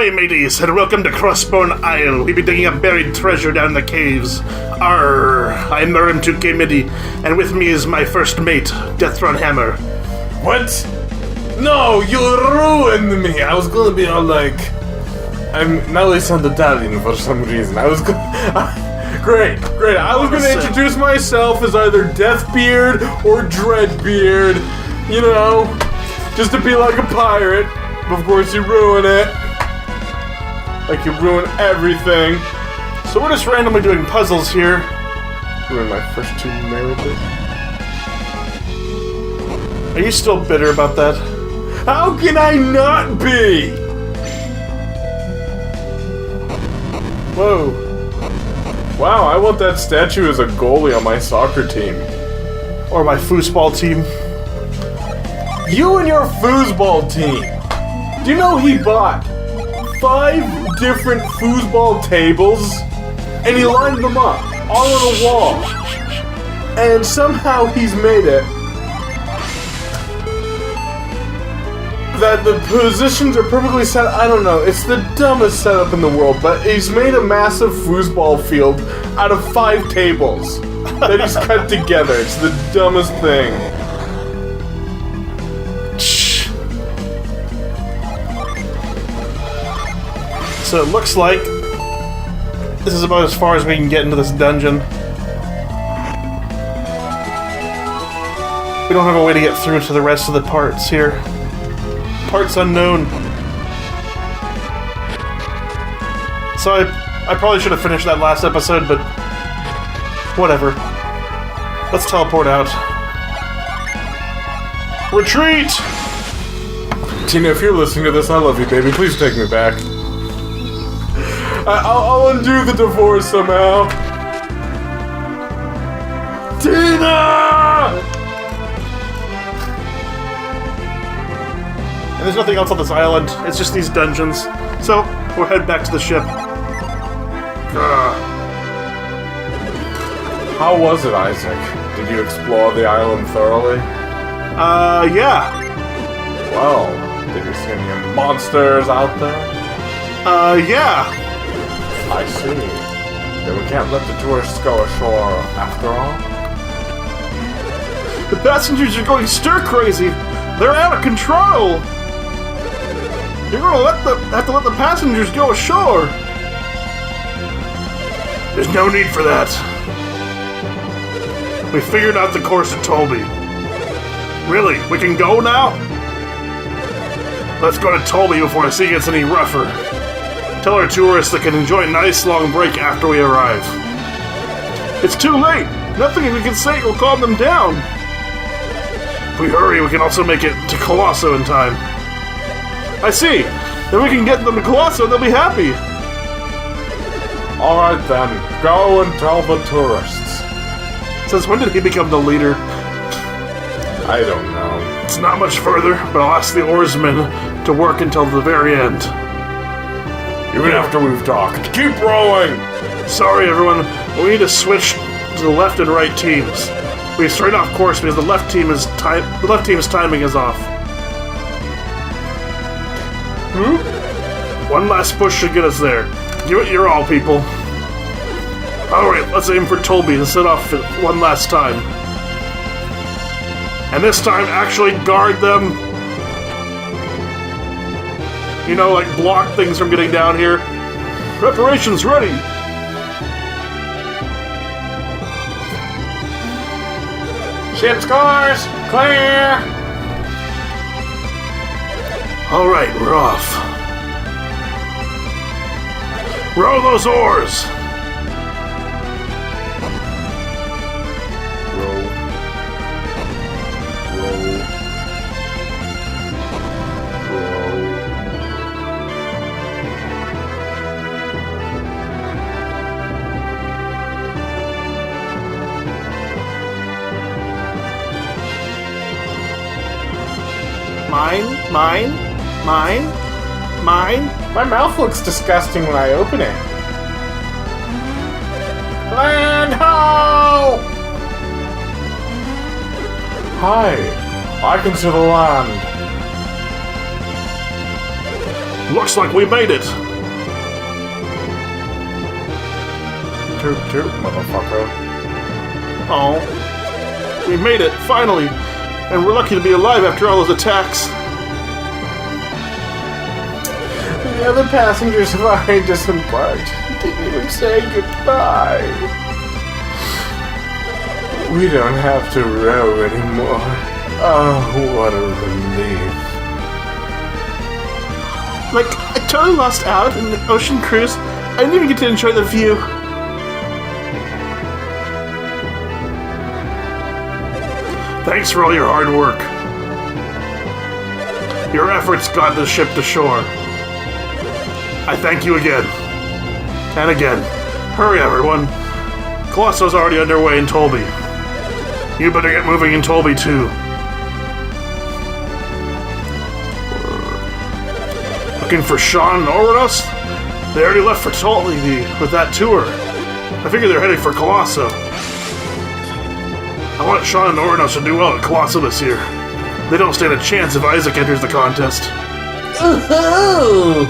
Ahoy, mateys, and welcome to Crossbone Isle. We be digging up buried treasure down in the caves. Arr, I'm the Rim2K Midi, and with me is my first mate, Deathrun Hammer. What? No, you ruined me. I was gonna be all like, now they sound Italian for some reason. I was great. I was gonna introduce myself as either Deathbeard or Dreadbeard, you know, just to be like a pirate. But of course, you ruin it. Like you ruin everything. So we're just randomly doing puzzles here. Ruined my first two marriages. Are you still bitter about that? How can I not be? Whoa. Wow, I want that statue as a goalie on my soccer team. Or my foosball team. You and your foosball team. Do you know he bought 5 different foosball tables and he lined them up all on a wall? And somehow he's made it that the positions are perfectly set. I don't know. It's the dumbest setup in the world, but he's made a massive foosball field out of 5 tables that he's cut together. It's the dumbest thing. So it looks like this is about as far as we can get into this dungeon. We don't have a way to get through to the rest of the parts here. Parts unknown. So I probably should have finished that last episode, but whatever. Let's teleport out. Retreat! Tina, if you're listening to this, I love you, baby. Please take me back. I'll undo the divorce somehow. Tina! And there's nothing else on this island. It's just these dungeons. So, we'll head back to the ship. How was it, Isaac? Did you explore the island thoroughly? Yeah. Well, did you see any monsters out there? Yeah. I see. Then we can't let the tourists go ashore after all? The passengers are going stir-crazy. They're out of control. You're gonna have to let the passengers go ashore. There's no need for that. We figured out the course at Tolby. Really? We can go now? Let's go to Tolby before the sea gets any rougher. Tell our tourists they can enjoy a nice long break after we arrive. It's too late! Nothing we can say will calm them down! If we hurry, we can also make it to Colosso in time. I see! Then we can get them to Colosso and they'll be happy! Alright then, go and tell the tourists. Since when did he become the leader? I don't know. It's not much further, but I'll ask the oarsmen to work until the very end. Even after we've talked. Keep rowing! Sorry everyone, but we need to switch to the left and right teams. We straight off course because the left team's timing is off. One last push should get us there. Give it your all, people. Alright, let's aim for Tolby and set off one last time. And this time, actually guard them. You know, like block things from getting down here. Preparations ready! Ship's course! Clear! Alright, we're off. Row those oars! Mine. My mouth looks disgusting when I open it. Land ho! Hi, I can see the land. Looks like we made it. Toot toot, motherfucker. Oh. We made it, finally. And we're lucky to be alive after all those attacks. The other passengers have already disembarked. Didn't even say goodbye. We don't have to row anymore. Oh, what a relief. Like, I totally lost out in the ocean cruise. I didn't even get to enjoy the view. Thanks for all your hard work. Your efforts got the ship to shore. I thank you again. And again. Hurry, everyone. Colosso's already underway in Tolby. You better get moving in Tolby, too. Looking for Sean and Oranos? They already left for Tolby with that tour. I figure they're heading for Colosso. I want Sean and Oranos to do well at Colosso this year. They don't stand a chance if Isaac enters the contest. Ooh!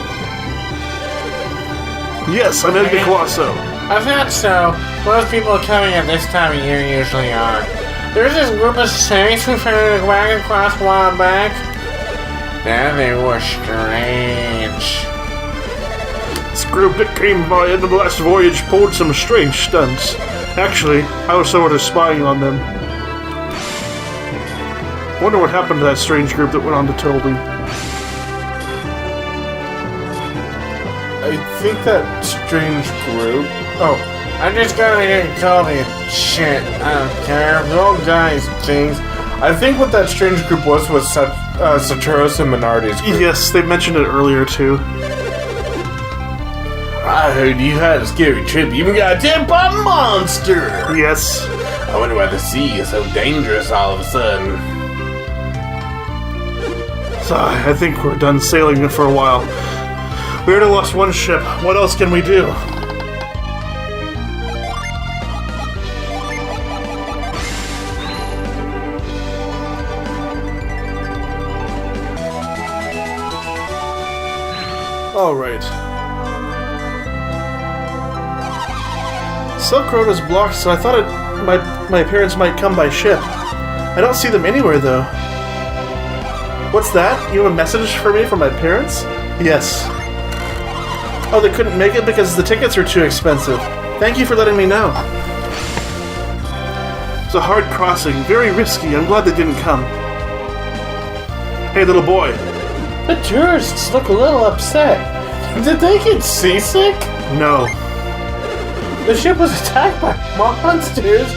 Yes, I'm heading to Colosso. I thought so. Most people coming at this time of year usually are. There's this group of saints who found a wagon across a while back. Now they were strange. This group that came by in the last voyage pulled some strange stunts. Actually, I was sort of spying on them. Wonder what happened to that strange group that went on to Tolby. I think that strange group... Oh, I'm just gonna get Toby. Shit, I don't care. The old guys, things. I think what that strange group was Saturos and Minardi's group. Yes, they mentioned it earlier too. I heard you had a scary trip. You even got attacked by a monster. Yes. I wonder why the sea is so dangerous all of a sudden. So, I think we're done sailing for a while. We already lost one ship. What else can we do? All right. Silk Road is blocked, so I thought my parents might come by ship. I don't see them anywhere, though. What's that? You have a message for me from my parents? Yes. Oh, they couldn't make it because the tickets are too expensive. Thank you for letting me know. It's a hard crossing, very risky. I'm glad they didn't come. Hey, little boy. The tourists look a little upset. Did they get seasick? No. The ship was attacked by monsters.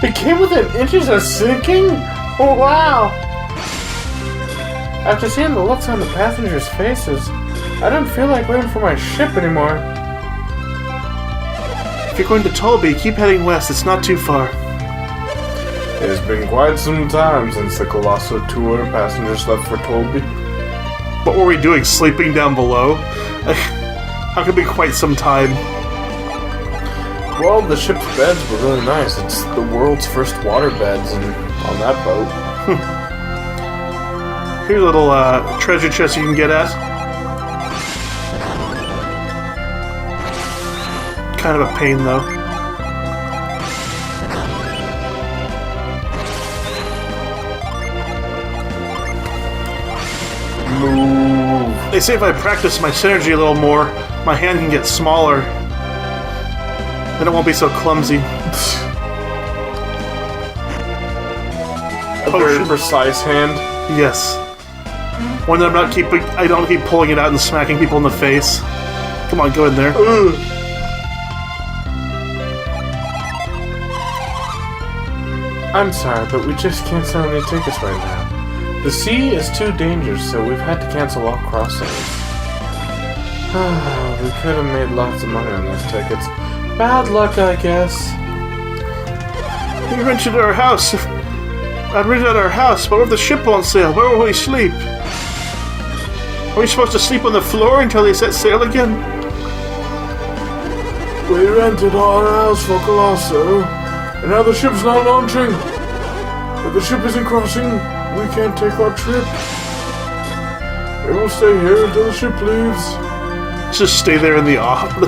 It came within inches of sinking? Oh, wow. After seeing the looks on the passengers' faces, I don't feel like waiting for my ship anymore. If you're going to Tolby, keep heading west. It's not too far. It has been quite some time since the Colosso tour passengers left for Tolby. What were we doing? Sleeping down below? How could it be quite some time? Well, the ship's beds were really nice. It's the world's first water beds on that boat. Here's a little treasure chest you can get at. Kind of a pain, though. Move. They say if I practice my synergy a little more, my hand can get smaller. Then it won't be so clumsy. A very precise hand. Yes. One that I don't keep pulling it out and smacking people in the face. Come on, go in there. Ugh. I'm sorry, but we just can't sell any tickets right now. The sea is too dangerous, so we've had to cancel all crossings. We could have made lots of money on those tickets. Bad luck, I guess. We rented our house. I rented our house, but if the ship won't sail, where will we sleep? Are we supposed to sleep on the floor until they set sail again? We rented our house for Colosso, and now the ship's not launching. If the ship isn't crossing, we can't take our trip. It will stay here until the ship leaves. Just stay there in the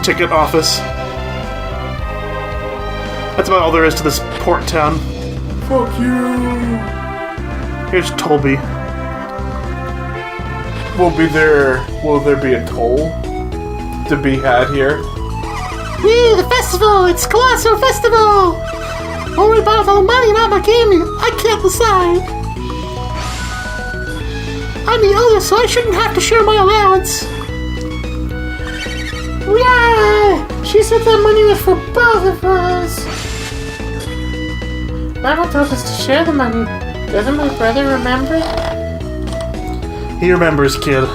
ticket office. That's about all there is to this port town. Fuck you. Here's Tolby. Will there be a toll to be had here? Yay, the festival! It's Colosso Festival! Don't worry about all the money and all my gaming. I can't decide. I'm the oldest, so I shouldn't have to share my allowance. Yeah! She said that money was for both of us. Mama told us to share the money. Doesn't my brother remember? He remembers, kid.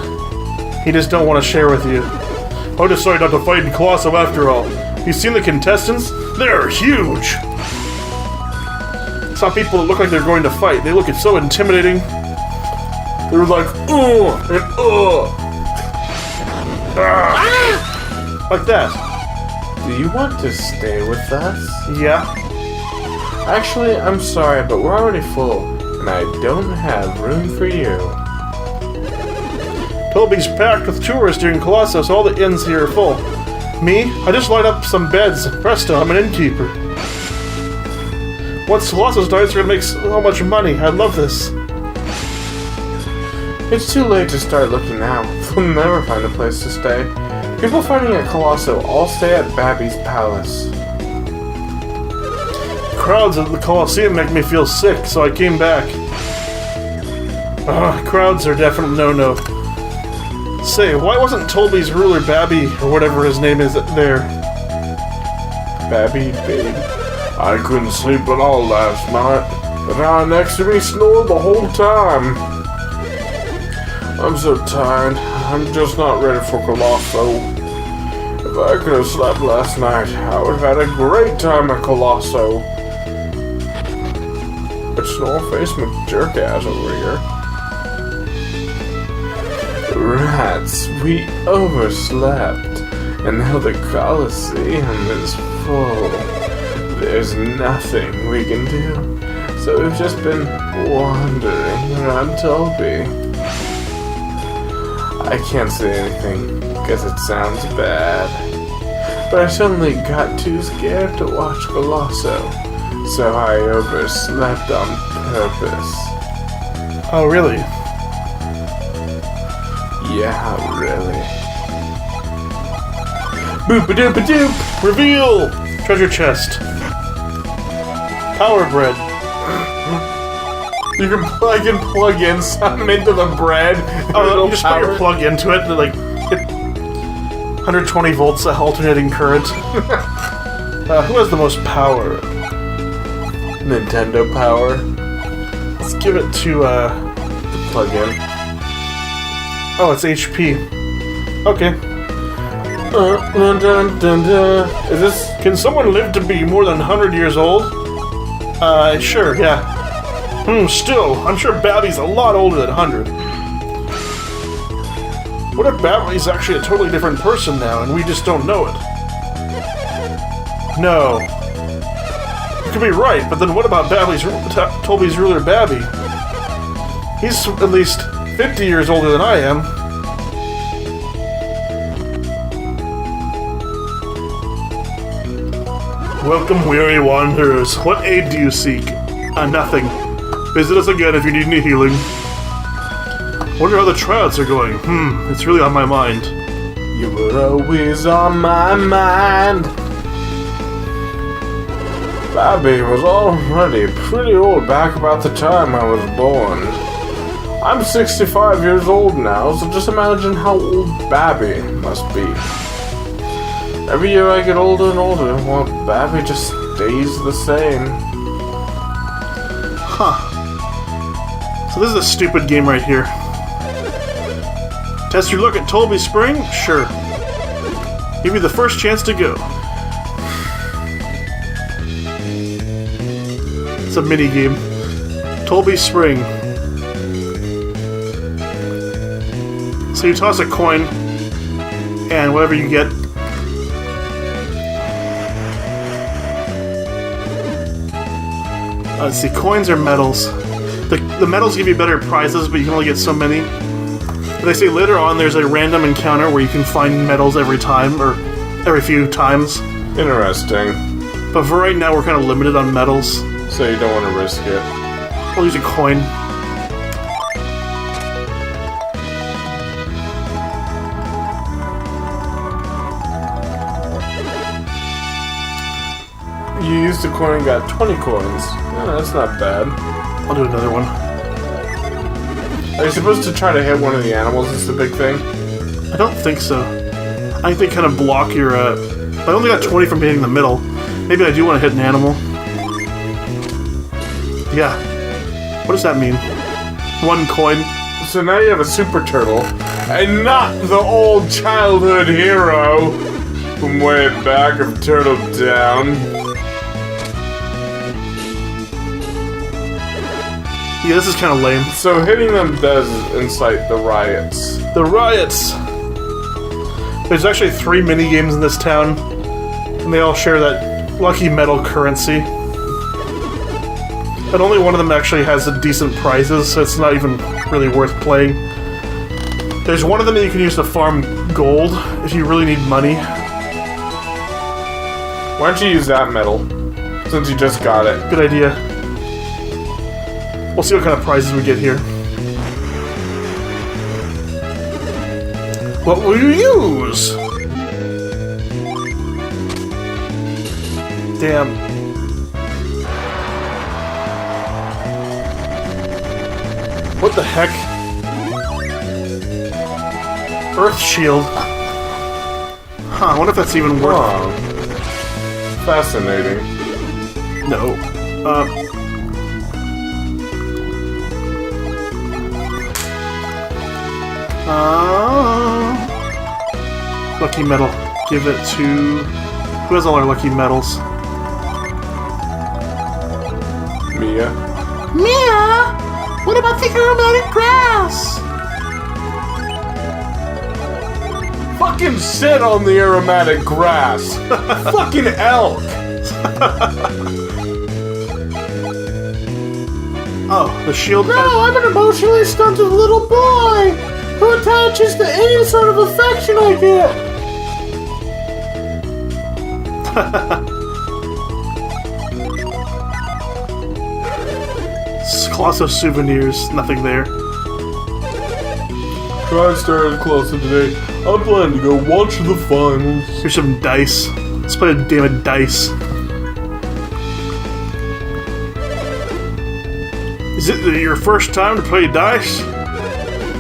He just don't want to share with you. I decided not to fight in Colosso after all. You seen the contestants? They're huge! Some people that look like they're going to fight. They look so intimidating. They're like, and like that. Do you want to stay with us? Yeah. Actually, I'm sorry, but we're already full, and I don't have room for you. Tolby's packed with tourists during Colosso, so all the inns here are full. Me? I just light up some beds. Presto, I'm an innkeeper. Once Colosso's done, we're gonna make so much money. I love this. It's too late to start looking now. We'll never find a place to stay. People fighting at Colosso all stay at Babby's palace. Crowds at the Colosseum make me feel sick, so I came back. Crowds are definitely no-no. Say, why wasn't Tolby's ruler Babby, or whatever his name is, there? Babby, babe. I couldn't sleep at all last night. The guy next to me snored the whole time. I'm so tired. I'm just not ready for Colosso. If I could have slept last night, I would have had a great time at Colosso. But Snoreface McJerkass over here. Rats, we overslept, and now the Colosseum is full. There's nothing we can do, so we've just been wandering around Tolby. I can't say anything, because it sounds bad, but I suddenly got too scared to watch Colosso, so I overslept on purpose. Oh, really? Yeah, really. Boop-a-doop-a-doop! Reveal! Treasure chest. Power bread. I can plug in something into the bread. You just put your plug into it, and like, 120 volts alternating current. Who has the most power? Nintendo Power. Let's give it to, Plug in. oh, it's HP. Okay. Dun, dun, dun, dun. Is this... Can someone live to be more than 100 years old? Sure, yeah. Still, I'm sure Babby's a lot older than 100. What if Babby's actually a totally different person now, and we just don't know it? No. You could be right, but then what about Tolby's ruler Babby? He's at least 50 years older than I am. Welcome, weary wanderers. What aid do you seek? Nothing. Visit us again if you need any healing. Wonder how the tryouts are going. It's really on my mind. You were always on my mind. Babby was already pretty old back about the time I was born. I'm 65 years old now, so just imagine how old Babby must be. Every year I get older and older, while Babby just stays the same. Huh. So this is a stupid game right here. Test your luck at Tolby Spring? Sure. Give you the first chance to go. It's a mini game. Tolby Spring. So you toss a coin, and whatever you get. Let's see, coins or medals. The medals give you better prizes, but you can only get so many. They say later on there's a random encounter where you can find medals every time, or every few times. Interesting. But for right now, we're kind of limited on medals. So you don't want to risk it. We'll use a coin. You used a coin and got 20 coins. Yeah, that's not bad. I'll do another one. Are you supposed to try to hit one of the animals is the big thing? I don't think so. I think they kind of block your, I only got 20 from hitting the middle. Maybe I do want to hit an animal. Yeah. What does that mean? 1 coin. So now you have a super turtle, and not the old childhood hero from way back of Turtle Down. Yeah, this is kind of lame. So hitting them does incite the riots. The riots! There's actually 3 mini-games in this town, and they all share that lucky metal currency. And only one of them actually has a decent prizes, so it's not even really worth playing. There's one of them that you can use to farm gold if you really need money. Why don't you use that metal, since you just got it? Good idea. We'll see what kind of prizes we get here. What will you use? Damn. What the heck? Earth Shield. Huh, I wonder if that's even worth Oh. Fascinating. No. Lucky medal. Give it to... Who has all our lucky medals? Mia. Mia! What about the aromatic grass? Fucking sit on the aromatic grass. Fucking elk. Oh, the shield No, I'm an emotionally stunted little boy who attaches to any sort of affection I get. Colosso souvenirs. Nothing there. Pride started closer today. I'm planning to go watch the finals. Here's some dice. Let's play a game of dice. Is it your first time to play dice?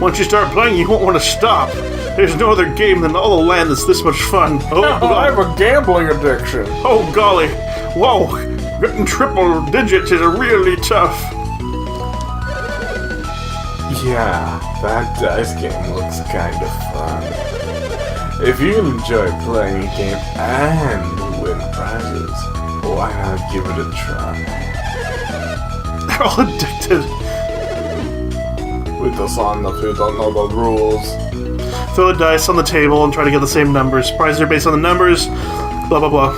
Once you start playing, you won't want to stop. There's no other game than all the land that's this much fun. Oh, I have a gambling addiction. oh golly. Whoa. Getting triple digits is really tough. Yeah, that dice game looks kind of fun. If you enjoy playing a game and win prizes, why not give it a try? They're all addicted. With us on if you don't know the rules. Throw the dice on the table and try to get the same numbers. Prizes are based on the numbers. Blah, blah, blah.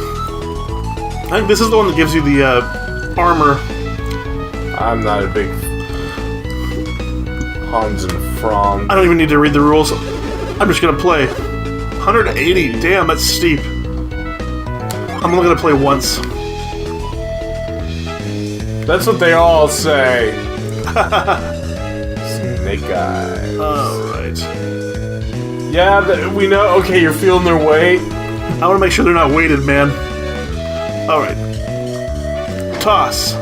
I think this is the one that gives you the armor. I'm not a big Hans and Franz. I don't even need to read the rules. I'm just gonna play. 180. Damn, that's steep. I'm only gonna play once. That's what they all say. Snake Eyes. Alright. Yeah, we know. Okay, you're feeling their weight. I wanna make sure they're not weighted, man. Alright. Toss.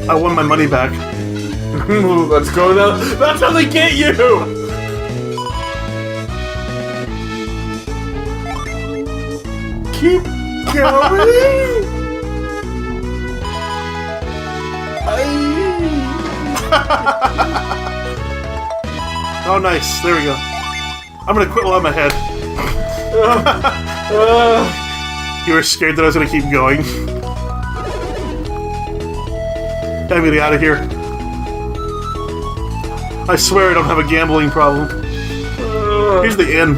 I won my money back. Let's go now. That's how they get you! Keep going! Oh, nice. There we go. I'm gonna quit while I'm ahead. You were scared that I was gonna keep going. I'm getting out of here. I swear I don't have a gambling problem. Here's the inn.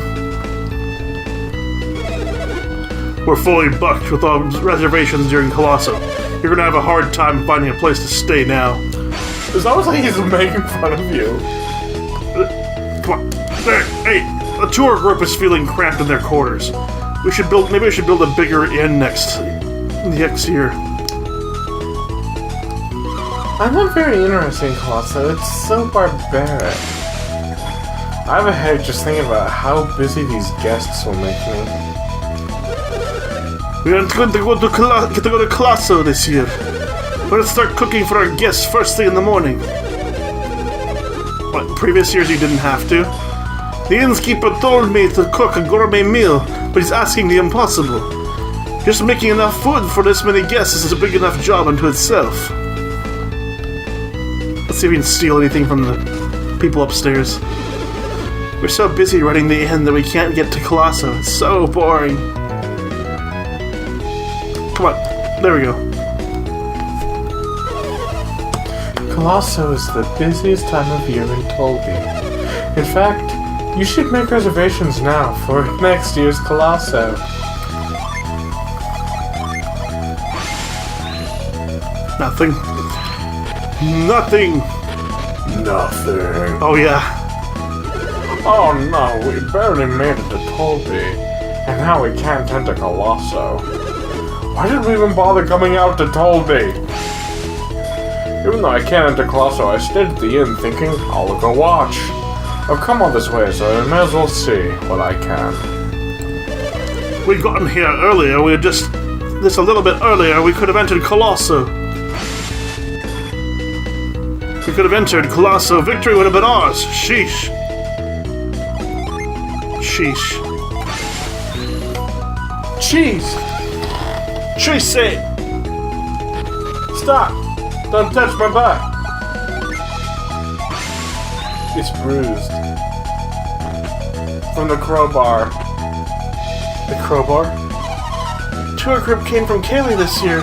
We're fully booked with all reservations during Colosso. You're gonna have a hard time finding a place to stay now. It's almost like he's making fun of you. Hey, the tour group is feeling cramped in their quarters. Maybe we should build a bigger inn next year. I'm not very interested in Colosso. It's so barbaric. I have a headache just thinking about how busy these guests will make me. We are going to go to Colosso this year. We're going to start cooking for our guests first thing in the morning. What, previous years you didn't have to? The innkeeper told me to cook a gourmet meal, but he's asking the impossible. Just making enough food for this many guests is a big enough job unto itself. Let's see if we can steal anything from the people upstairs. We're so busy running the inn that we can't get to Colosso. It's so boring. Come on, there we go. Colosso is the busiest time of year in Tolby. In fact, you should make reservations now for next year's Colosso. Nothing. Nothing. Nothing. Oh yeah. Oh no, we barely made it to Tolby, and now we can't enter Colosso. Why did we even bother coming out to Tolby? Even though I can't enter Colosso, I stayed at the inn thinking, I'll go watch. I've come all this way, so I may as well see what I can. We'd gotten here earlier, we were just a little bit earlier, we could have entered Colosso. We could have entered Colosso, victory would have been ours. Sheesh. Sheesh. Cheese! Cheese it! Stop! Don't touch my butt! It's bruised. From the crowbar. The crowbar? Tour group came from Kaylee this year.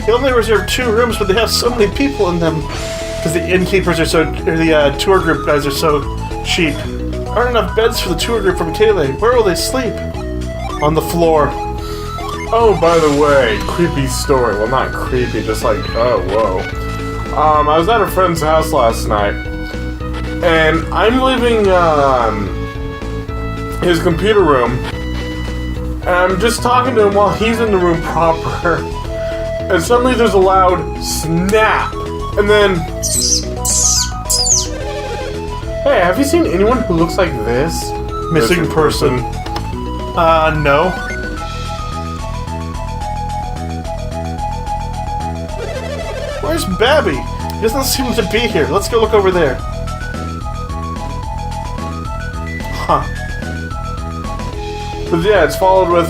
They only reserved 2 rooms, but they have so many people in them. Because the innkeepers are the tour group guys are so cheap. Aren't enough beds for the tour group from Kaylee. Where will they sleep? On the floor. Oh, by the way, creepy story. Well, not creepy, just like, oh, whoa. I was at a friend's house last night, and I'm leaving, his computer room, and I'm just talking to him while he's in the room proper, and suddenly there's a loud snap, and then... Hey, have you seen anyone who looks like this? Missing person. No. Where's Babby? He doesn't seem to be here. Let's go look over there. Huh. But yeah, it's followed with...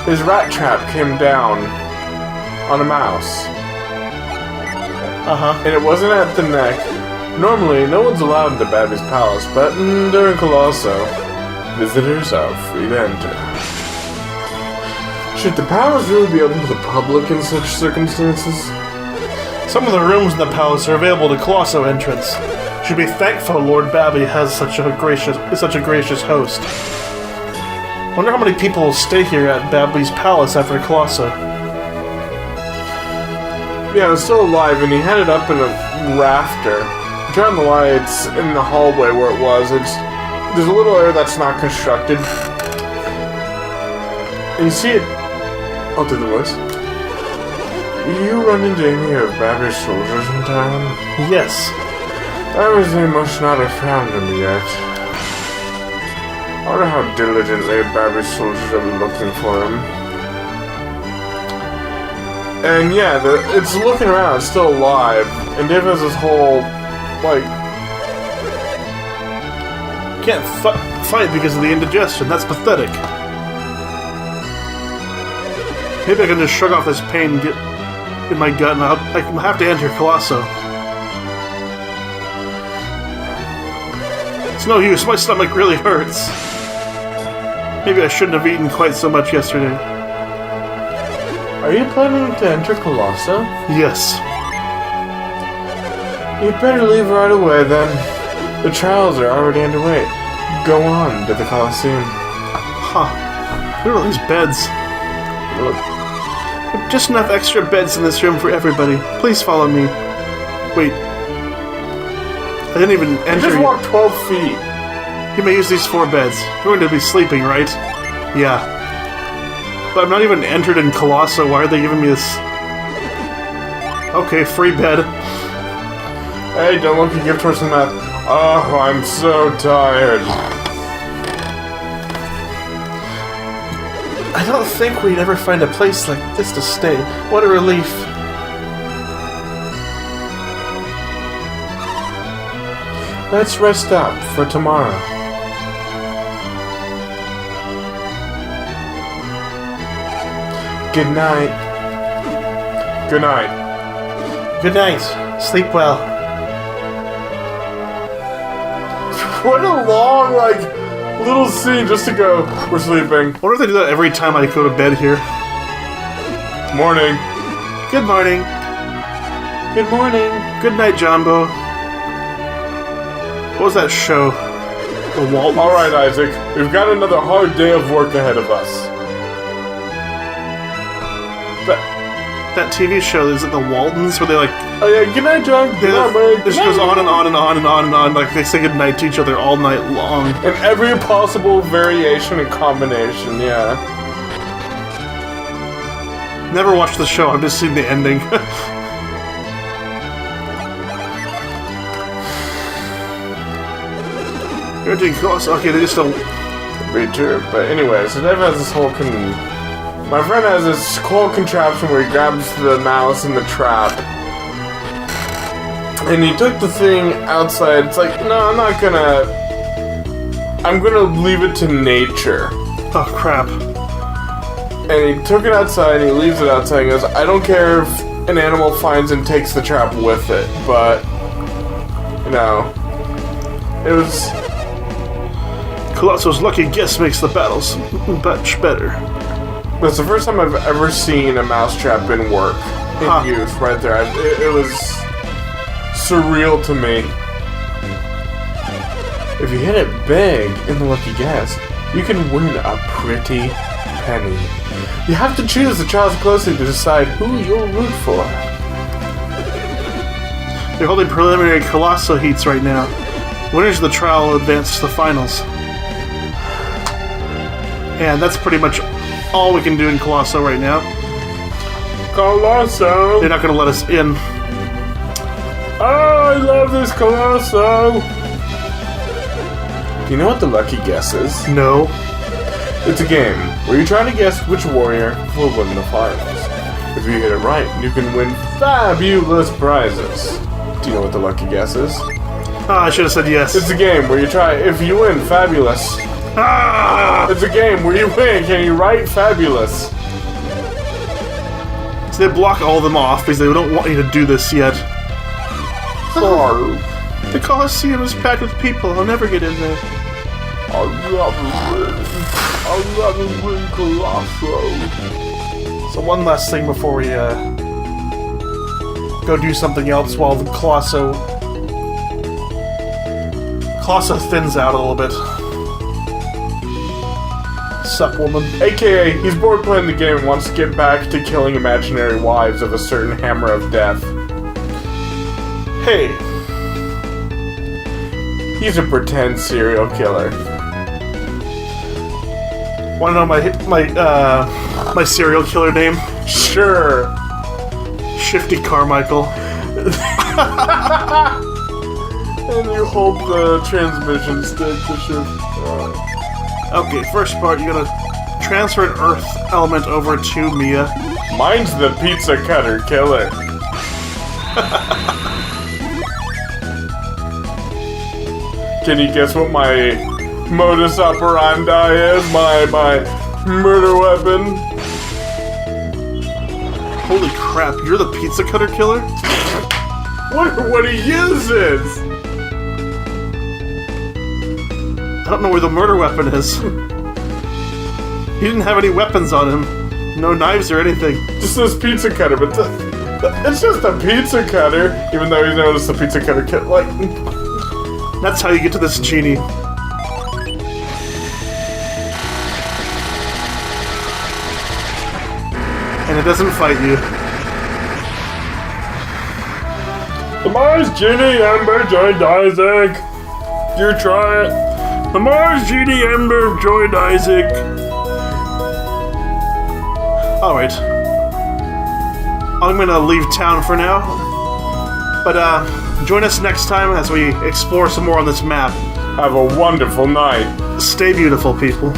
His rat trap came down on a mouse. Uh-huh. And it wasn't at the neck. Normally, no one's allowed into Babby's palace, but during Colosso, visitors are free to enter. Should the palace really be open to the public in such circumstances? Some of the rooms in the palace are available to Colosso entrance. Should be thankful Lord Babby is such a gracious host. Wonder how many people will stay here at Babby's palace after Colosso. Yeah, it was still alive, and he had it up in a rafter. Turn the lights in the hallway where it was. There's a little area that's not constructed. And you see it. I'll do the voice. You run into any of Babby's soldiers in town? Yes. They must not have found him yet. I wonder how diligently Babby's soldiers are looking for him. And yeah, it's looking around, it's still alive. And Dave has this whole, like... Can't fight because of the indigestion. That's pathetic. Maybe I can just shrug off this pain and get in my gut, and I have to enter Colosso. It's no use. My stomach really hurts. Maybe I shouldn't have eaten quite so much yesterday. Are you planning to enter Colosso? Yes. You'd better leave right away then. The trials are already underway. Go on to the Colosseum. Huh. Where are these beds? Look. Just enough extra beds in this room for everybody. Please follow me. Wait. I didn't even I enter. just walked 12 feet. You may use these 4 beds. You're going to be sleeping, right? Yeah. But I'm not even entered in Colosso. Why are they giving me this? Okay, free bed. Hey, don't look a gift horse in that. Oh, I'm so tired. I don't think we'd ever find a place like this to stay. What a relief. Let's rest up for tomorrow. Good night. Good night. Good night. Sleep well. What a long, little scene just to go, we're sleeping. I wonder if they do that every time I go to bed here. Morning. Good morning. Good morning. Good night, Jumbo. What was that show? The Waltons? Alright, Isaac. We've got another hard day of work ahead of us. That TV show, is it the Waltons? Where they Oh yeah, good night, John. Good night, man. This goes on and on and on and on and on. Like they say goodnight to each other all night long. And every possible variation and combination, yeah. Never watched the show, I've just seen the ending. You're doing close. Okay, they just don't. Me too. But anyway, so Dave has this whole my friend has this whole contraption where he grabs the mouse in the trap. And he took the thing outside. It's like, no, I'm gonna leave it to nature. Oh, crap. And he took it outside and he leaves it outside and goes, I don't care if an animal finds and takes the trap with it, but, it was... Colosso's lucky guess makes the battles much better. It's the first time I've ever seen a mousetrap in work, in use, right there. It was surreal to me. If you hit it big in the lucky guess, you can win a pretty penny. You have to choose the trials closely to decide who you'll root for. They're holding preliminary Colosso heats right now. Winners of the trial will advance to the finals. And that's pretty much all we can do in Colosso right now. Colosso! They're not going to let us in. Oh, I love this Colosso! Do you know what the lucky guess is? No. It's a game where you try to guess which warrior will win the finals. If you hit it right, you can win fabulous prizes. Do you know what the lucky guess is? I should have said yes. It's a game where you try, if you win, fabulous. It's a game where you win, can you write fabulous? So they block all of them off because they don't want you to do this yet. Sorry. The Colosseum is packed with people. I'll never get in there. I'll never win Colosso. So one last thing before we go do something else while the Colosso thins out a little bit. Sup, woman? AKA, he's bored playing the game and wants to get back to killing imaginary wives of a certain hammer of death. Hey. He's a pretend serial killer. Want to know my serial killer name? Sure. Shifty Carmichael. And you hold the transmission stick to shift. Okay, first part, you're gonna transfer an earth element over to Mia. Mine's the pizza cutter killer. Can you guess what my modus operandi is? My murder weapon? Holy crap, you're the pizza cutter killer? What he uses? I don't know where the murder weapon is. He didn't have any weapons on him. No knives or anything. Just this pizza cutter, but it's just a pizza cutter. Even though he's known as the pizza cutter kit, like... That's how you get to this genie. And it doesn't fight you. The Mars Genie Ember joined Isaac. You try it. The Mars Genie Ember joined Isaac. Alright. I'm gonna leave town for now. But, join us next time as we explore some more on this map. Have a wonderful night. Stay beautiful, people.